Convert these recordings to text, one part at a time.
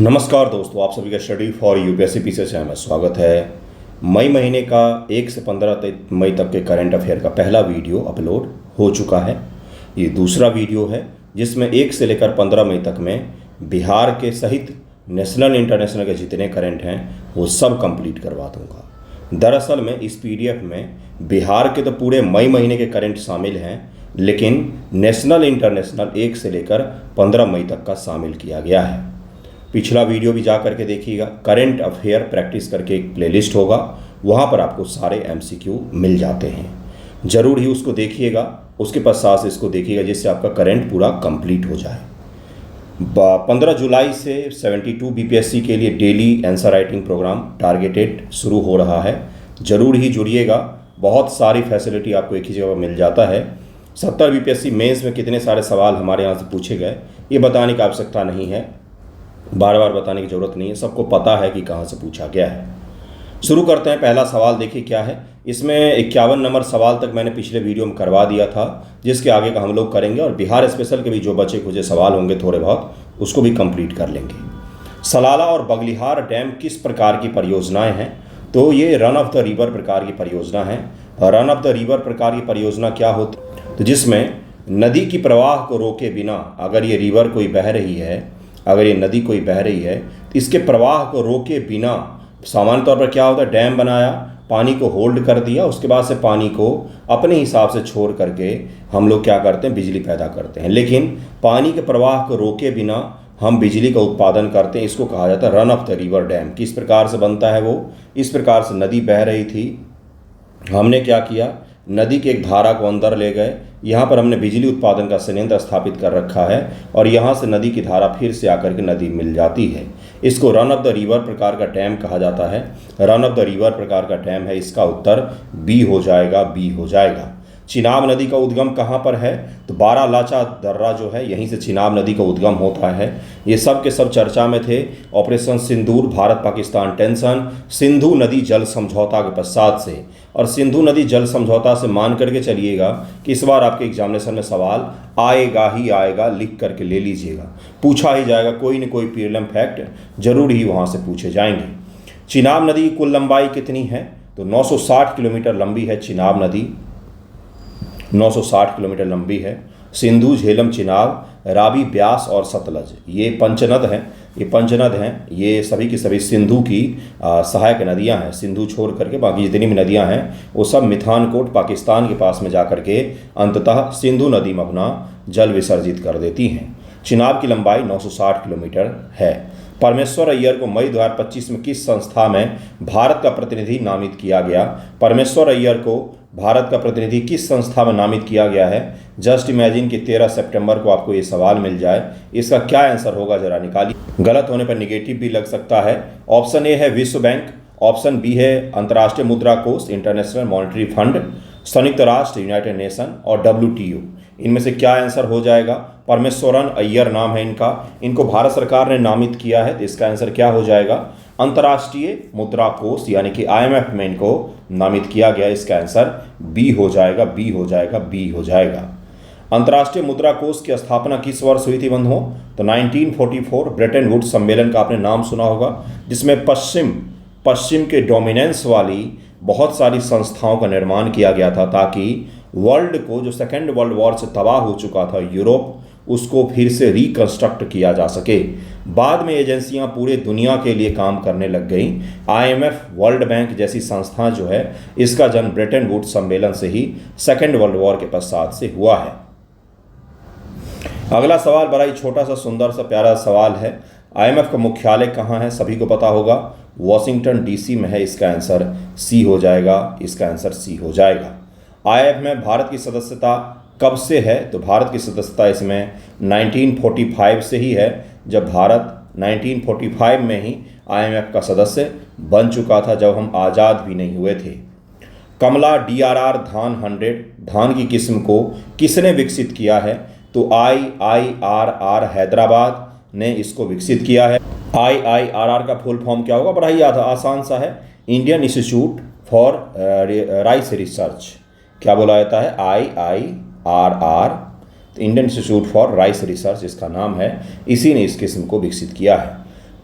नमस्कार दोस्तों, आप सभी का study for UPSC PCS channel में स्वागत है। मई महीने का 1 से 15 मई तक के करंट अफेयर का पहला वीडियो अपलोड हो चुका है। ये दूसरा वीडियो है जिसमें 1 से लेकर 15 मई तक में बिहार के सहित नेशनल इंटरनेशनल के जितने करंट हैं वो सब कंप्लीट करवा दूंगा। दरअसल में इस पीडीएफ में बिहार के तो पूरे मई महीने के करंट शामिल हैं, लेकिन नेशनल इंटरनेशनल 1 से लेकर 15 मई तक का शामिल किया गया है। पिछला वीडियो भी जा करके देखिएगा। करंट अफेयर प्रैक्टिस करके एक प्लेलिस्ट होगा, वहाँ पर आपको सारे एमसीक्यू मिल जाते हैं। ज़रूर ही उसको देखिएगा, उसके पश्चात से इसको देखिएगा जिससे आपका करंट पूरा कंप्लीट हो जाए। 15 जुलाई से 72 बीपीएससी के लिए daily answer writing programme targeted शुरू हो रहा है। ज़रूर ही जुड़िएगा, बहुत सारी फैसिलिटी आपको एक ही जगह मिल जाता है। 70 बीपीएससी मेंस में कितने सारे सवाल हमारे यहाँ से पूछे गए ये बताने की आवश्यकता नहीं है, बार बार बताने की ज़रूरत नहीं है, सबको पता है कि कहाँ से पूछा गया है। शुरू करते हैं। पहला सवाल देखिए क्या है। इसमें 51 नंबर सवाल तक मैंने पिछले वीडियो में करवा दिया था, जिसके आगे का हम लोग करेंगे और बिहार स्पेशल के भी जो बचे खुचे सवाल होंगे थोड़े बहुत उसको भी कंप्लीट कर लेंगे। सलाला और बगलिहार डैम किस प्रकार की परियोजनाएं हैं? तो ये रन ऑफ द रिवर प्रकार की परियोजना है। रन ऑफ द रिवर प्रकार की परियोजना क्या होती है? तो जिसमें नदी की प्रवाह को रोके बिना, अगर ये रिवर कोई बह रही है, अगर ये नदी कोई बह रही है तो इसके प्रवाह को रोके बिना सामान्य तौर पर क्या होता है, डैम बनाया, पानी को होल्ड कर दिया, उसके बाद से पानी को अपने हिसाब से छोड़ करके हम लोग क्या करते हैं, बिजली पैदा करते हैं। लेकिन पानी के प्रवाह को रोके बिना हम बिजली का उत्पादन करते हैं, इसको कहा जाता है run of the river dam. किस प्रकार से बनता है वो? इस प्रकार से नदी बह रही थी, हमने क्या किया, नदी के एक धारा को अंदर ले गए, यहाँ पर हमने बिजली उत्पादन का संयंत्र स्थापित कर रखा है और यहाँ से नदी की धारा फिर से आकर के नदी मिल जाती है। इसको रन ऑफ द रिवर प्रकार का डैम कहा जाता है। रन ऑफ द रिवर प्रकार का डैम है। इसका उत्तर बी हो जाएगा, बी हो जाएगा। चिनाब नदी का उद्गम कहाँ पर है? तो बारालाचा दर्रा जो है, यहीं से चिनाब नदी का उद्गम होता है। ये सब के सब चर्चा में थे। ऑपरेशन सिंदूर, भारत पाकिस्तान टेंशन, सिंधु नदी जल समझौता के पश्चात से, और सिंधु नदी जल समझौता से मान करके चलिएगा कि इस बार आपके एग्जामिनेशन में सवाल आएगा ही आएगा, लिख करके ले लीजिएगा, पूछा ही जाएगा, कोई न कोई प्रीलिम फैक्ट जरूर ही वहाँ से पूछे जाएंगे। चिनाब नदी की कुल लंबाई कितनी है? तो 960 किलोमीटर लंबी है चिनाब नदी, 960 किलोमीटर लंबी है। सिंधु, झेलम, चिनाब, रावी, ब्यास और सतलज ये पंचनद हैं। ये पंचनद हैं, ये सभी की सभी सिंधु की सहायक नदियां हैं। सिंधु छोड़ करके बाकी जितनी भी नदियां हैं वो सब मिथानकोट पाकिस्तान के पास में जा करके अंततः सिंधु नदी में अपना जल विसर्जित कर देती हैं। चिनाब की लंबाई 960 किलोमीटर है। परमेश्वर अय्यर को मई 2025 में किस संस्था में भारत का प्रतिनिधि नामित किया गया? परमेश्वर अय्यर को भारत का प्रतिनिधि किस संस्था में नामित किया गया है? जस्ट इमेजिन कि 13 सितंबर को आपको ये सवाल मिल जाए, इसका क्या आंसर होगा जरा निकालिए। गलत होने पर निगेटिव भी लग सकता है। ऑप्शन ए है विश्व बैंक, ऑप्शन बी है अंतर्राष्ट्रीय मुद्रा कोष इंटरनेशनल मॉनेटरी फंड, संयुक्त राष्ट्र यूनाइटेड नेशन और WTO। इनमें से क्या आंसर हो जाएगा? परमेश्वरन अय्यर नाम है इनका, इनको भारत सरकार ने नामित किया है, तो इसका आंसर क्या हो जाएगा? अंतर्राष्ट्रीय मुद्रा कोष यानी कि IMF में इनको नामित किया गया। इसका आंसर बी हो जाएगा, बी हो जाएगा, बी हो जाएगा। अंतर्राष्ट्रीय मुद्रा कोष की स्थापना किस वर्ष हुई थी बंधुओं? तो 1944 ब्रेटन वुड्स सम्मेलन का आपने नाम सुना होगा, जिसमें पश्चिम के डोमिनेंस वाली बहुत सारी संस्थाओं का निर्माण किया गया था, ताकि वर्ल्ड को जो सेकेंड वर्ल्ड वॉर से तबाह हो चुका था यूरोप, उसको फिर से रिकंस्ट्रक्ट किया जा सके। बाद में एजेंसियां पूरे दुनिया के लिए काम करने लग गई। IMF, वर्ल्ड बैंक जैसी संस्थाएं जो है, इसका जन्म ब्रेटन वुड्स सम्मेलन से ही सेकेंड वर्ल्ड वॉर के पश्चात से हुआ है। अगला सवाल बड़ा ही छोटा सा सुंदर सा प्यारा सवाल है। IMF का मुख्यालय कहाँ है? सभी को पता होगा, वॉशिंगटन DC में है। इसका आंसर सी हो जाएगा, इसका आंसर सी हो जाएगा। IMF में भारत की सदस्यता कब से है? तो भारत की सदस्यता इसमें 1945 से ही है, जब भारत 1945 में ही IMF का सदस्य बन चुका था, जब हम आज़ाद भी नहीं हुए थे। कमला DRR धान 100 धान की किस्म को किसने विकसित किया है? तो IIRR हैदराबाद ने इसको विकसित किया है। IIRR का फुल फॉर्म क्या होगा? बड़ा ही आसान सा है, Indian institute for rice research. क्या बोला जाता है? IIRR, Indian institute for rice research इसका नाम है, इसी ने इस किस्म को विकसित किया है।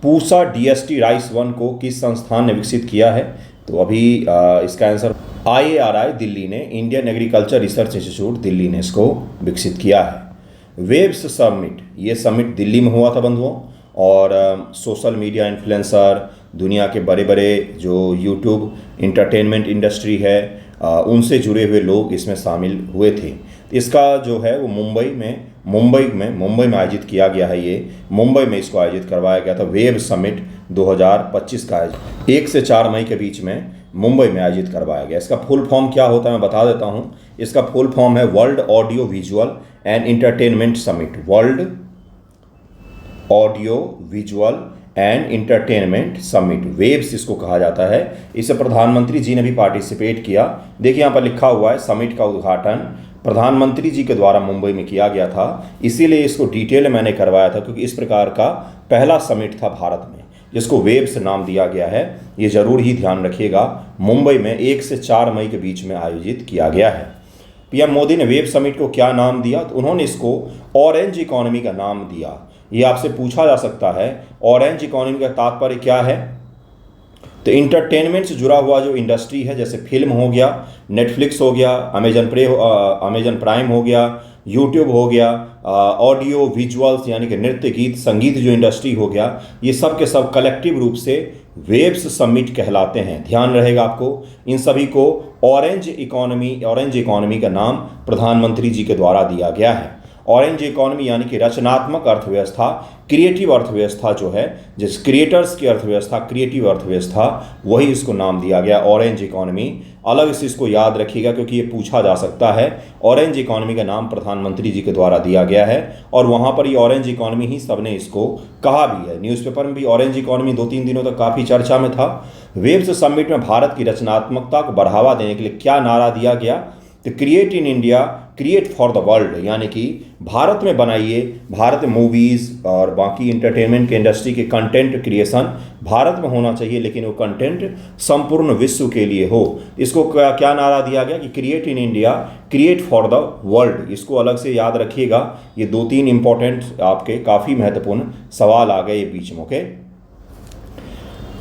पूसा DST राइस 1 को किस संस्थान ने विकसित किया है? तो अभी इसका आंसर IARI दिल्ली ने, Indian agriculture research institute Delhi ने इसको विकसित किया है। वेब्स समिट, ये समिट दिल्ली में हुआ था बंधुओं, और सोशल मीडिया इन्फ्लुएंसर, दुनिया के बड़े बड़े जो यूट्यूब इंटरटेनमेंट इंडस्ट्री है उनसे जुड़े हुए लोग इसमें शामिल हुए थे। इसका जो है वो मुंबई में आयोजित किया गया है। ये मुंबई में इसको आयोजित करवाया गया था। वेब समिट 2025 का आयोजन 1 से 4 मई के बीच में मुंबई में आयोजित करवाया गया। इसका फुल फॉर्म क्या होता है मैं बता देता हूँ। इसका फुल फॉर्म है world audio visual and entertainment summit. World audio visual and entertainment summit, WAVES इसको कहा जाता है। इसे प्रधानमंत्री जी ने भी पार्टिसिपेट किया। देखिए यहाँ पर लिखा हुआ है समिट का उद्घाटन प्रधानमंत्री जी के द्वारा मुंबई में किया गया था। इसीलिए इसको डिटेल मैंने करवाया था, क्योंकि इस प्रकार का पहला समिट था भारत में जिसको वेब्स नाम दिया गया है। ये जरूर ही ध्यान रखिएगा। मुंबई में 1 से 4 मई के बीच में आयोजित किया गया है। पीएम मोदी ने वेब समिट को क्या नाम दिया? तो उन्होंने इसको ऑरेंज इकोनॉमी का नाम दिया। ये आपसे पूछा जा सकता है ऑरेंज इकोनॉमी का तात्पर्य क्या है? तो इंटरटेनमेंट से जुड़ा हुआ जो इंडस्ट्री है, जैसे फिल्म हो गया, नेटफ्लिक्स हो गया, अमेजन प्राइम हो गया, यूट्यूब हो गया, ऑडियो विजुअल्स यानी कि नृत्य गीत संगीत जो इंडस्ट्री हो गया, ये सब के सब कलेक्टिव रूप से वेब्स समिट कहलाते हैं। ध्यान रहेगा आपको। इन सभी को ऑरेंज इकोनॉमी का नाम प्रधानमंत्री जी के द्वारा दिया गया है। ऑरेंज इकोनॉमी यानी कि रचनात्मक अर्थव्यवस्था, क्रिएटिव अर्थव्यवस्था जो है, जिस क्रिएटर्स की अर्थव्यवस्था, क्रिएटिव अर्थव्यवस्था, वही इसको नाम दिया गया ऑरेंज इकोनॉमी। अलग से इसको याद रखिएगा क्योंकि ये पूछा जा सकता है। ऑरेंज इकोनॉमी का नाम प्रधानमंत्री जी के द्वारा दिया गया है और वहाँ पर ये ऑरेंज इकोनॉमी ही सबने इसको कहा भी है। न्यूज़पेपर में भी ऑरेंज इकोनॉमी 2-3 दिनों तक काफ़ी चर्चा में था। वेब्स समिट में भारत की रचनात्मकता को बढ़ावा देने के लिए क्या नारा दिया गया? तो create in India, create for the world, यानी कि भारत में बनाइए। भारत में मूवीज़ और बाकी इंटरटेनमेंट के इंडस्ट्री के कंटेंट क्रिएशन भारत में होना चाहिए, लेकिन वो कंटेंट संपूर्ण विश्व के लिए हो। इसको क्या नारा दिया गया कि create in India, create for the world. इसको अलग से याद रखिएगा। ये 2-3 इंपॉर्टेंट आपके काफ़ी महत्वपूर्ण सवाल आ गए बीच में। ओके,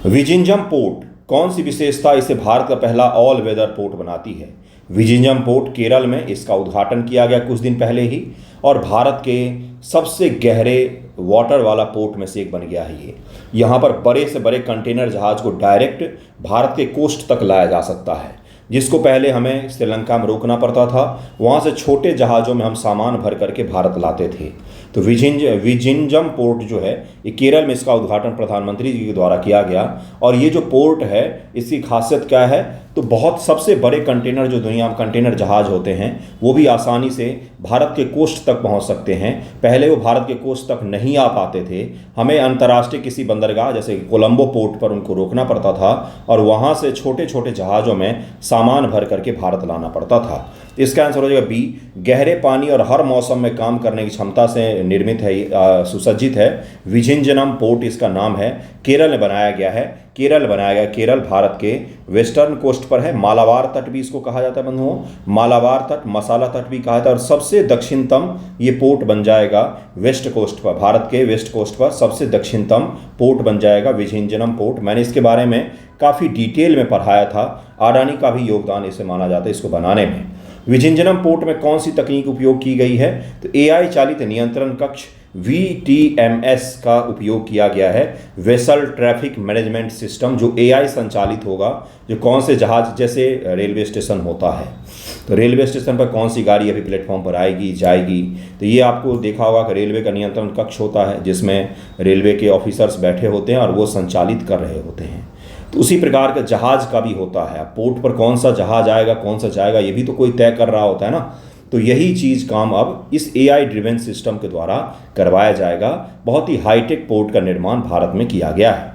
विजिंजम पोर्ट कौन सी विशेषता इसे भारत का पहला ऑल वेदर पोर्ट बनाती है? विजिंजम पोर्ट केरल में, इसका उद्घाटन किया गया कुछ दिन पहले ही, और भारत के सबसे गहरे वाटर वाला पोर्ट में से एक बन गया है ये। यहाँ पर बड़े से बड़े कंटेनर जहाज को डायरेक्ट भारत के कोस्ट तक लाया जा सकता है, जिसको पहले हमें श्रीलंका में रोकना पड़ता था। वहाँ से छोटे जहाज़ों में हम सामान भर करके भारत लाते थे। तो विजिंजम पोर्ट जो है ये केरल में, इसका उद्घाटन प्रधानमंत्री जी के द्वारा किया गया। और ये जो पोर्ट है इसकी खासियत क्या है? तो बहुत सबसे बड़े कंटेनर जो दुनिया में कंटेनर जहाज़ होते हैं वो भी आसानी से भारत के कोस्ट तक पहुंच सकते हैं। पहले वो भारत के कोस्ट तक नहीं आ पाते थे। हमें अंतर्राष्ट्रीय किसी बंदरगाह जैसे कोलंबो पोर्ट पर उनको रोकना पड़ता था और वहाँ से छोटे छोटे जहाज़ों में सामान भर करके भारत लाना पड़ता था। इसका आंसर हो जाएगा बी। गहरे पानी और हर मौसम में काम करने की क्षमता से निर्मित है, सुसज्जित है। विजिंजनम पोर्ट इसका नाम है। केरल में बनाया गया है। केरल भारत के वेस्टर्न कोस्ट पर है। मालाबार तट भी इसको कहा जाता है बंधुओं। मालाबार तट, मसाला तट भी कहा जाता है। और सबसे दक्षिणतम ये पोर्ट बन जाएगा वेस्ट कोस्ट पर, भारत के वेस्ट कोस्ट पर सबसे दक्षिणतम पोर्ट बन जाएगा विजिंजनम पोर्ट। मैंने इसके बारे में काफ़ी डिटेल में पढ़ाया था। अडानी का भी योगदान इसे माना जाता है इसको बनाने में। विजिंजनम पोर्ट में कौन सी तकनीक उपयोग की गई है? तो AI चालित नियंत्रण कक्ष VTMS का उपयोग किया गया है। वेसल ट्रैफिक मैनेजमेंट सिस्टम जो AI संचालित होगा, जो कौन से जहाज, जैसे रेलवे स्टेशन होता है तो रेलवे स्टेशन पर कौन सी गाड़ी अभी प्लेटफॉर्म पर आएगी जाएगी, तो ये आपको देखा होगा कि रेलवे का नियंत्रण कक्ष होता है जिसमें रेलवे के ऑफिसर्स बैठे होते हैं और वो संचालित कर रहे होते हैं। तो उसी प्रकार का जहाज का भी होता है। पोर्ट पर कौन सा जहाज आएगा, कौन सा जाएगा, ये भी तो कोई तय कर रहा होता है ना। तो यही चीज़ काम अब इस AI ड्रिवन सिस्टम के द्वारा करवाया जाएगा। बहुत ही हाईटेक पोर्ट का निर्माण भारत में किया गया है।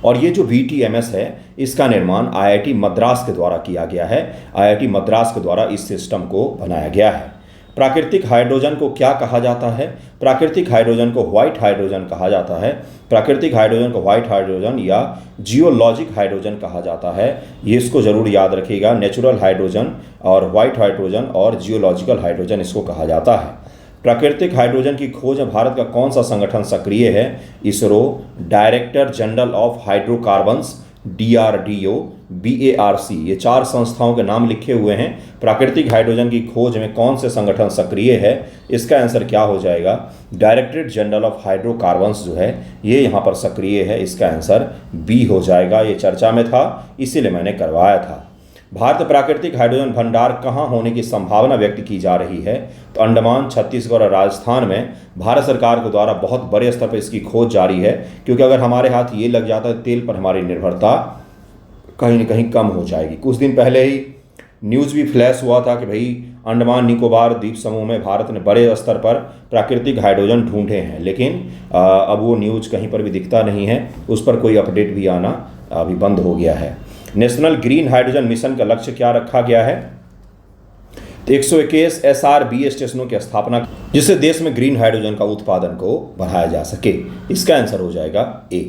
और ये जो VTMS है इसका निर्माण IIT मद्रास के द्वारा किया गया है। IIT मद्रास के द्वारा इस सिस्टम को बनाया गया है। प्राकृतिक हाइड्रोजन को क्या कहा जाता है? प्राकृतिक हाइड्रोजन को व्हाइट हाइड्रोजन कहा जाता है। प्राकृतिक हाइड्रोजन को व्हाइट हाइड्रोजन या जियोलॉजिक हाइड्रोजन कहा जाता है। ये इसको जरूर याद रखिएगा। नेचुरल हाइड्रोजन और व्हाइट हाइड्रोजन और जियोलॉजिकल हाइड्रोजन इसको कहा जाता है। प्राकृतिक हाइड्रोजन की खोज में भारत का कौन सा संगठन सक्रिय है? ISRO, director general of hydrocarbons, DRDO, BARC, ये 4 संस्थाओं के नाम लिखे हुए हैं। प्राकृतिक हाइड्रोजन की खोज में कौन से संगठन सक्रिय है? इसका आंसर क्या हो जाएगा? डायरेक्टरेट जनरल ऑफ हाइड्रोकार्बन्स जो है ये यहाँ पर सक्रिय है। इसका आंसर बी हो जाएगा। ये चर्चा में था इसीलिए मैंने करवाया था। भारत प्राकृतिक हाइड्रोजन भंडार कहाँ होने की संभावना व्यक्त की जा रही है? तो अंडमान, छत्तीसगढ़ और राजस्थान में भारत सरकार के द्वारा बहुत बड़े स्तर पर इसकी खोज जारी है, क्योंकि अगर हमारे हाथ ये लग जाता है तेल पर हमारी निर्भरता कहीं ना कहीं कम हो जाएगी। कुछ दिन पहले ही न्यूज़ भी फ्लैश हुआ था कि भाई अंडमान निकोबार द्वीप समूह में भारत ने बड़े स्तर पर प्राकृतिक हाइड्रोजन ढूंढे हैं, लेकिन अब वो न्यूज़ कहीं पर भी दिखता नहीं है, उस पर कोई अपडेट भी आना अभी बंद हो गया है। नेशनल ग्रीन हाइड्रोजन मिशन का लक्ष्य क्या रखा गया है? तो 121 SRB स्टेशनों की स्थापना, जिससे देश में ग्रीन हाइड्रोजन का उत्पादन को बढ़ाया जा सके। इसका आंसर हो जाएगा ए।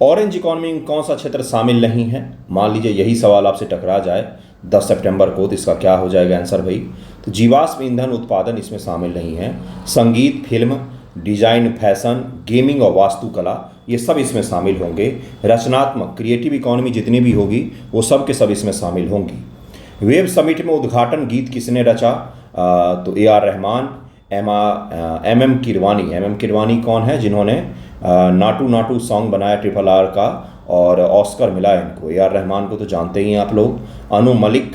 ऑरेंज इकोनॉमी में कौन सा क्षेत्र शामिल नहीं है? मान लीजिए यही सवाल आपसे टकरा जाए 10 सितंबर को, तो इसका क्या हो जाएगा आंसर भाई? तो जीवाश्म ईंधन उत्पादन इसमें शामिल नहीं है। संगीत, फिल्म, डिजाइन, फैशन, गेमिंग और वास्तुकला ये सब इसमें शामिल होंगे। रचनात्मक, क्रिएटिव इकोनॉमी जितनी भी होगी वो सब के सब इसमें शामिल होंगी। वेब समिट में उद्घाटन गीत किसने रचा? तो AR Rahman, MM Keeravani. MM Keeravani कौन है? जिन्होंने नाटू नाटू सॉन्ग बनाया RRR का और ऑस्कर मिला इनको। AR रहमान को तो जानते ही हैं आप लोग। अनु मलिक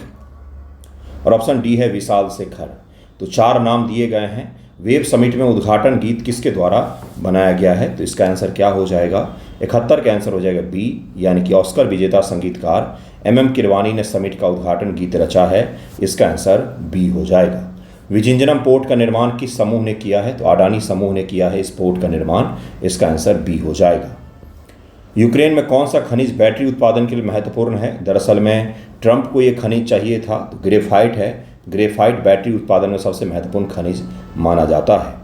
और ऑप्शन डी है विशाल शेखर। तो 4 नाम दिए गए हैं। वेब समिट में उद्घाटन गीत किसके द्वारा बनाया गया है? तो इसका आंसर क्या हो जाएगा? 71 का आंसर हो जाएगा बी, यानी कि ऑस्कर विजेता संगीतकार MM किरवानी ने समिट का उद्घाटन गीत रचा है। इसका आंसर बी हो जाएगा। विजिंजनम पोर्ट का निर्माण किस समूह ने किया है? तो अडानी समूह ने किया है इस पोर्ट का निर्माण। इसका आंसर बी हो जाएगा। यूक्रेन में कौन सा खनिज बैटरी उत्पादन के लिए महत्वपूर्ण है? दरअसल में ट्रंप को ये खनिज चाहिए था, तो ग्रेफाइट है। ग्रेफाइट बैटरी उत्पादन में सबसे महत्वपूर्ण खनिज माना जाता है।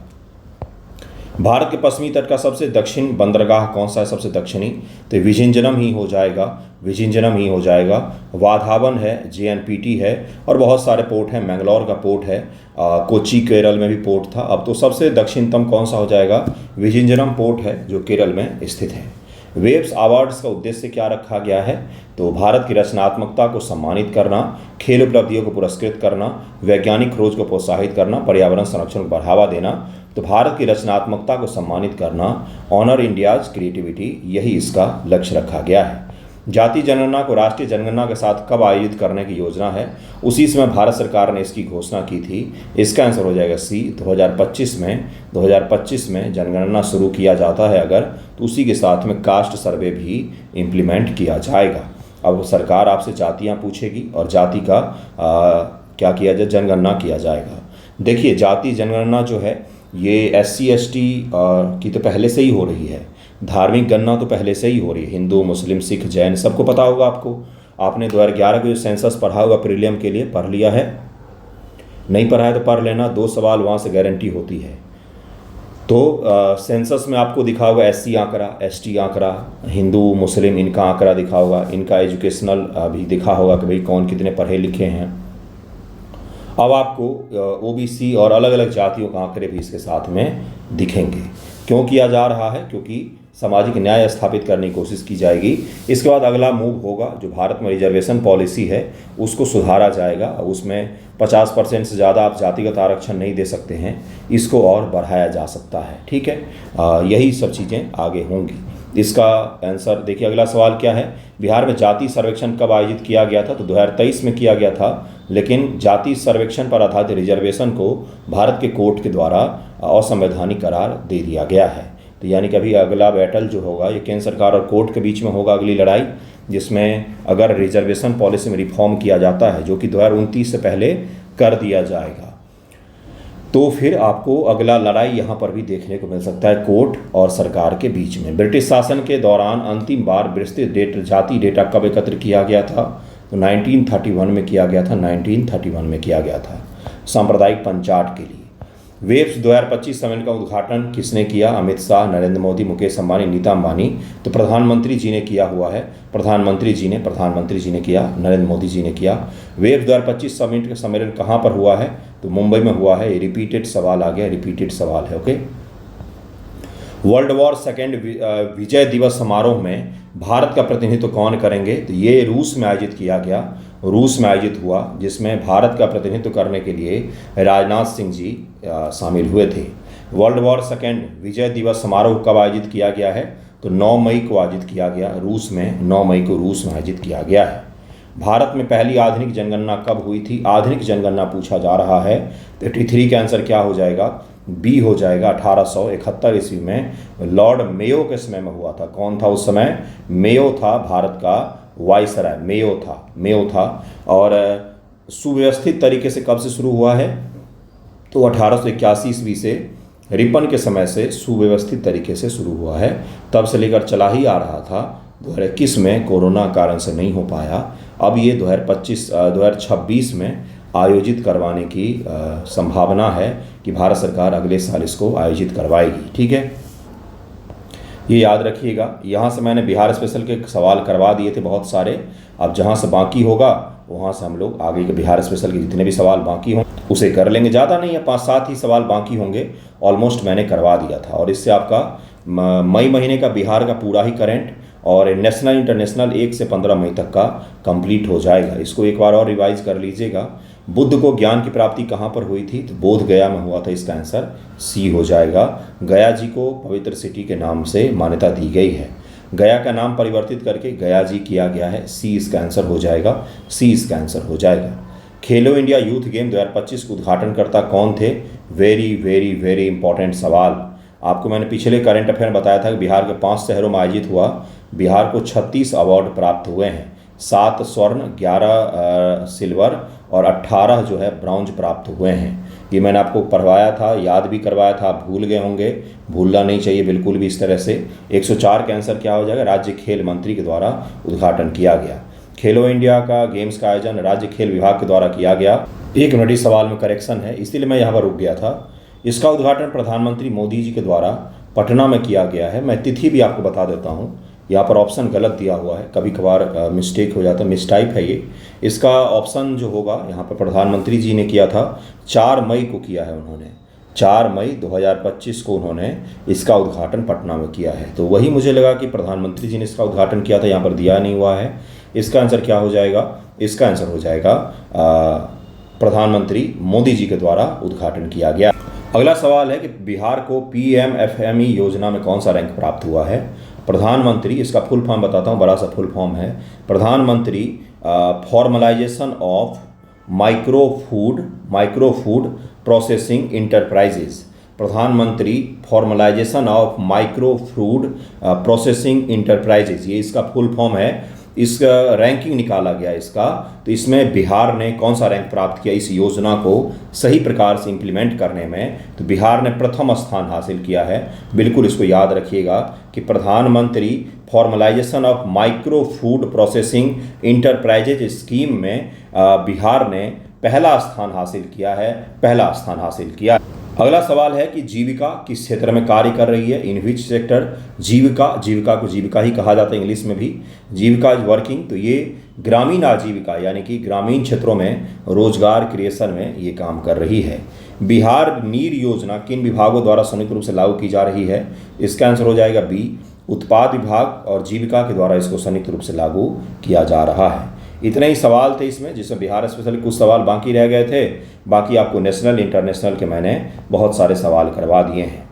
भारत के पश्चिमी तट का सबसे दक्षिण बंदरगाह कौन सा है? सबसे दक्षिणी, तो विजिंजनम ही हो जाएगा। विजिंजनम ही हो जाएगा। वाधावन है, JNPT है और बहुत सारे पोर्ट हैं। मैंगलोर का पोर्ट है, कोची केरल में भी पोर्ट था। अब तो सबसे दक्षिणतम कौन सा हो जाएगा? विजिंजनम पोर्ट है जो केरल में स्थित है। वेब्स अवार्ड्स का उद्देश्य क्या रखा गया है? तो भारत की रचनात्मकता को सम्मानित करना, खेल उपलब्धियों को पुरस्कृत करना, वैज्ञानिक खोज को प्रोत्साहित करना, पर्यावरण संरक्षण को बढ़ावा देना। तो भारत की रचनात्मकता को सम्मानित करना, ऑनर इंडियाज क्रिएटिविटी, यही इसका लक्ष्य रखा गया है। जाति जनगणना को राष्ट्रीय जनगणना के साथ कब आयोजित करने की योजना है? उसी समय भारत सरकार ने इसकी घोषणा की थी। इसका आंसर हो जाएगा सी, 2025 में। 2025 में जनगणना शुरू किया जाता है अगर, तो उसी के साथ में कास्ट सर्वे भी इम्प्लीमेंट किया जाएगा। अब सरकार आपसे जातियाँ पूछेगी और जाति का क्या किया जाए? जनगणना किया जाएगा। देखिए जाति जनगणना जो है ये SC ST की तो पहले से ही हो रही है। धार्मिक गणना तो पहले से ही हो रही है। हिंदू, मुस्लिम, सिख, जैन सबको पता होगा आपको। आपने 2011 का जो सेंसस पढ़ा होगा प्रीलियम के लिए, पढ़ लिया है? नहीं पढ़ा है तो पढ़ लेना, 2 सवाल वहाँ से गारंटी होती है। तो सेंसस में आपको दिखा होगा SC आंकड़ा, ST आंकड़ा, हिंदू, मुस्लिम इनका आंकड़ा दिखा होगा, इनका एजुकेशनल भी दिखा होगा कि भाई कौन कितने पढ़े लिखे हैं। अब आपको OBC और अलग अलग जातियों के आंकड़े भी इसके साथ में दिखेंगे। क्यों किया जा रहा है? क्योंकि सामाजिक न्याय स्थापित करने की कोशिश की जाएगी। इसके बाद अगला मूव होगा, जो भारत में रिजर्वेशन पॉलिसी है उसको सुधारा जाएगा। उसमें 50% से ज़्यादा आप जातिगत आरक्षण नहीं दे सकते हैं, इसको और बढ़ाया जा सकता है। ठीक है, यही सब चीज़ें आगे होंगी। इसका आंसर देखिए। अगला सवाल क्या है? बिहार में जाति सर्वेक्षण कब आयोजित किया गया था? तो 2023 में किया गया था, लेकिन जाति सर्वेक्षण पर आधारित रिजर्वेशन को भारत के कोर्ट के द्वारा असंवैधानिक करार दे दिया गया है। तो यानी कि अभी अगला बैटल जो होगा ये केंद्र सरकार और कोर्ट के बीच में होगा, अगली लड़ाई, जिसमें अगर रिजर्वेशन पॉलिसी में रिफॉर्म किया जाता है, जो कि 2029 से पहले कर दिया जाएगा, तो फिर आपको अगला लड़ाई यहाँ पर भी देखने को मिल सकता है कोर्ट और सरकार के बीच में। ब्रिटिश शासन के दौरान अंतिम बार विस्तृत जाति डेटा कब एकत्र किया गया था? तो 1931 में किया गया था। 1931 में किया गया था, सांप्रदायिक पंचाट के लिए। वेब्स 2025 सम्मेलन का उद्घाटन किसने किया? अमित शाह, नरेंद्र मोदी, मुकेश अंबानी, नीता अंबानी। तो प्रधानमंत्री जी ने किया हुआ है। प्रधानमंत्री जी ने किया, नरेंद्र मोदी जी ने किया। वेब्स 2025 सम्मेलन कहाँ पर हुआ है? तो मुंबई में हुआ है, ये रिपीटेड सवाल आ गया, रिपीटेड सवाल है। ओके, वर्ल्ड वॉर सेकेंड विजय दिवस समारोह में भारत का प्रतिनिधित्व कौन करेंगे? तो ये रूस में आयोजित किया गया, रूस में आयोजित हुआ, जिसमें भारत का प्रतिनिधित्व करने के लिए राजनाथ सिंह जी शामिल हुए थे। वर्ल्ड वॉर सेकेंड विजय दिवस समारोह कब आयोजित किया गया है? तो 9 मई को आयोजित किया गया, रूस में 9 मई को रूस में आयोजित किया गया है। भारत में पहली आधुनिक जनगणना कब हुई थी? आधुनिक जनगणना पूछा जा रहा है, तो 83 का आंसर क्या हो जाएगा? बी हो जाएगा। 1871 ईस्वी में लॉर्ड मेयो के समय में हुआ था। कौन था उस समय? मेयो था, भारत का वाइसराय मेयो था। और सुव्यवस्थित तरीके से कब से शुरू हुआ है? तो 1881 ईस्वी से रिपन के समय से सुव्यवस्थित तरीके से शुरू हुआ है, तब से लेकर चला ही आ रहा था। 2021 में कोरोना कारण से नहीं हो पाया, अब ये 2026 में आयोजित करवाने की संभावना है कि भारत सरकार अगले साल इसको आयोजित करवाएगी। ठीक है, ये याद रखिएगा। यहाँ से मैंने बिहार स्पेशल के सवाल करवा दिए थे बहुत सारे, अब जहाँ से बाकी होगा वहाँ से हम लोग आगे के बिहार स्पेशल के जितने भी सवाल बाकी हों उसे कर लेंगे। ज़्यादा नहीं है, 5-7 ही सवाल बाकी होंगे, ऑलमोस्ट मैंने करवा दिया था। और इससे आपका मई महीने का बिहार का पूरा ही करंट और नेशनल इंटरनेशनल 1 से 15 मई तक का कंप्लीट हो जाएगा। इसको एक बार और रिवाइज कर लीजिएगा। बुद्ध को ज्ञान की प्राप्ति कहाँ पर हुई थी? तो बोध गया में हुआ था, इसका आंसर सी हो जाएगा। गया जी को पवित्र सिटी के नाम से मान्यता दी गई है। गया का नाम परिवर्तित करके गया जी किया गया है, सी इसका आंसर हो जाएगा, सी इसका आंसर हो जाएगा। खेलो इंडिया यूथ गेम 2025 के उद्घाटनकर्ता कौन थे? वेरी वेरी वेरी इंपॉर्टेंट सवाल। आपको मैंने पिछले करंट अफेयर में बताया था कि बिहार के 5 शहरों में आयोजित हुआ, बिहार को 36 अवार्ड प्राप्त हुए हैं, 7 स्वर्ण, 11 सिल्वर और 18 जो है ब्रॉन्ज प्राप्त हुए हैं। ये मैंने आपको पढ़वाया था, याद भी करवाया था, आप भूल गए होंगे, भूलना नहीं चाहिए बिल्कुल भी इस तरह से। 104 का आंसर क्या हो जाएगा? राज्य खेल मंत्री के द्वारा उद्घाटन किया गया। खेलो इंडिया का गेम्स का आयोजन राज्य खेल विभाग के द्वारा किया गया। 1 मिनट इस सवाल में करेक्शन है, इसीलिए मैं यहाँ पर रुक गया था। इसका उद्घाटन प्रधानमंत्री मोदी जी के द्वारा पटना में किया गया है। मैं तिथि भी आपको बता देता हूँ, यहाँ पर ऑप्शन गलत दिया हुआ है, कभी कभार मिस्टेक हो जाता है, मिसटाइप है ये। इसका ऑप्शन जो होगा यहाँ पर प्रधानमंत्री जी ने किया था, 4 मई को किया है उन्होंने, 4 मई 2025 को उन्होंने इसका उद्घाटन पटना में किया है। तो वही मुझे लगा कि प्रधानमंत्री जी ने इसका उद्घाटन किया था, यहाँ पर दिया नहीं हुआ है। इसका आंसर क्या हो जाएगा? इसका आंसर हो जाएगा प्रधानमंत्री मोदी जी के द्वारा उद्घाटन किया गया। अगला सवाल है कि बिहार को PMFME योजना में कौन सा रैंक प्राप्त हुआ है? प्रधानमंत्री, इसका फुल फॉर्म बताता हूँ, बड़ा सा फुल फॉर्म है, प्रधानमंत्री formalisation of micro food processing enterprises. प्रधानमंत्री formalisation of micro food processing enterprises, ये इसका फुल फॉर्म है। इसका रैंकिंग निकाला गया इसका, तो इसमें बिहार ने कौन सा रैंक प्राप्त किया इस योजना को सही प्रकार से इम्प्लीमेंट करने में? तो बिहार ने प्रथम स्थान हासिल किया है। बिल्कुल इसको याद रखिएगा कि प्रधानमंत्री formalisation of micro food processing enterprises scheme में बिहार ने पहला स्थान हासिल किया है। अगला सवाल है कि जीविका किस क्षेत्र में कार्य कर रही है? इन विच सेक्टर? जीविका को जीविका ही कहा जाता है इंग्लिश में भी, जीविका इज वर्किंग। तो ये ग्रामीण आजीविका यानी कि ग्रामीण क्षेत्रों में रोजगार क्रिएशन में ये काम कर रही है। बिहार नीर योजना किन विभागों द्वारा संयुक्त रूप से लागू की जा रही है? इसका आंसर हो जाएगा बी, उत्पाद विभाग और जीविका के द्वारा इसको संयुक्त रूप से लागू किया जा रहा है। इतने ही सवाल थे इसमें, जिसमें बिहार स्पेशल कुछ सवाल बाकी रह गए थे, बाकी आपको नेशनल इंटरनेशनल के मैंने बहुत सारे सवाल करवा दिए हैं।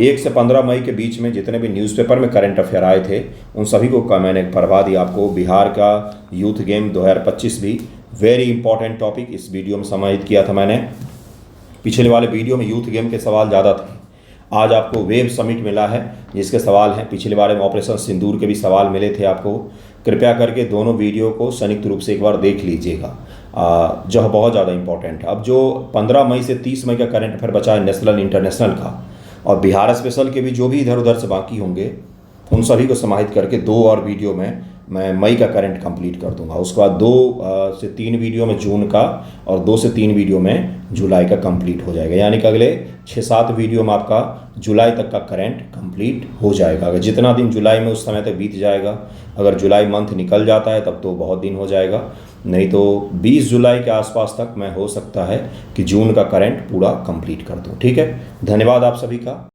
1 से 15 मई के बीच में जितने भी न्यूज़पेपर में करंट अफेयर आए थे उन सभी को मैंने करवा दिया आपको। बिहार का यूथ गेम 2025 भी वेरी इंपॉर्टेंट टॉपिक इस वीडियो में समाहित किया था मैंने। पिछले वाले वीडियो में यूथ गेम के सवाल ज़्यादा थे, आज आपको वेब समिट मिला है जिसके सवाल हैं। पिछले बारे में ऑपरेशन सिंदूर के भी सवाल मिले थे आपको। कृपया करके दोनों वीडियो को संयुक्त रूप से एक बार देख लीजिएगा, जो बहुत ज़्यादा इंपॉर्टेंट है। अब जो 15 मई से 30 मई का करंट अफेयर बचा है नेशनल इंटरनेशनल का और बिहार स्पेशल के भी जो भी इधर उधर से बाकी होंगे उन सभी को समाहित करके 2 और वीडियो में मैं मई का करंट कंप्लीट कर दूंगा। उसके बाद 2 से 3 वीडियो में जून का और 2 से 3 वीडियो में जुलाई का कंप्लीट हो जाएगा। यानी कि अगले 6-7 वीडियो में आपका जुलाई तक का करंट कंप्लीट हो जाएगा। अगर जितना दिन जुलाई में उस समय तक बीत जाएगा, अगर जुलाई मंथ निकल जाता है तब तो बहुत दिन हो जाएगा, नहीं तो 20 जुलाई के आसपास तक मैं हो सकता है कि जून का करंट पूरा कंप्लीट कर दूँ। ठीक है, धन्यवाद आप सभी का।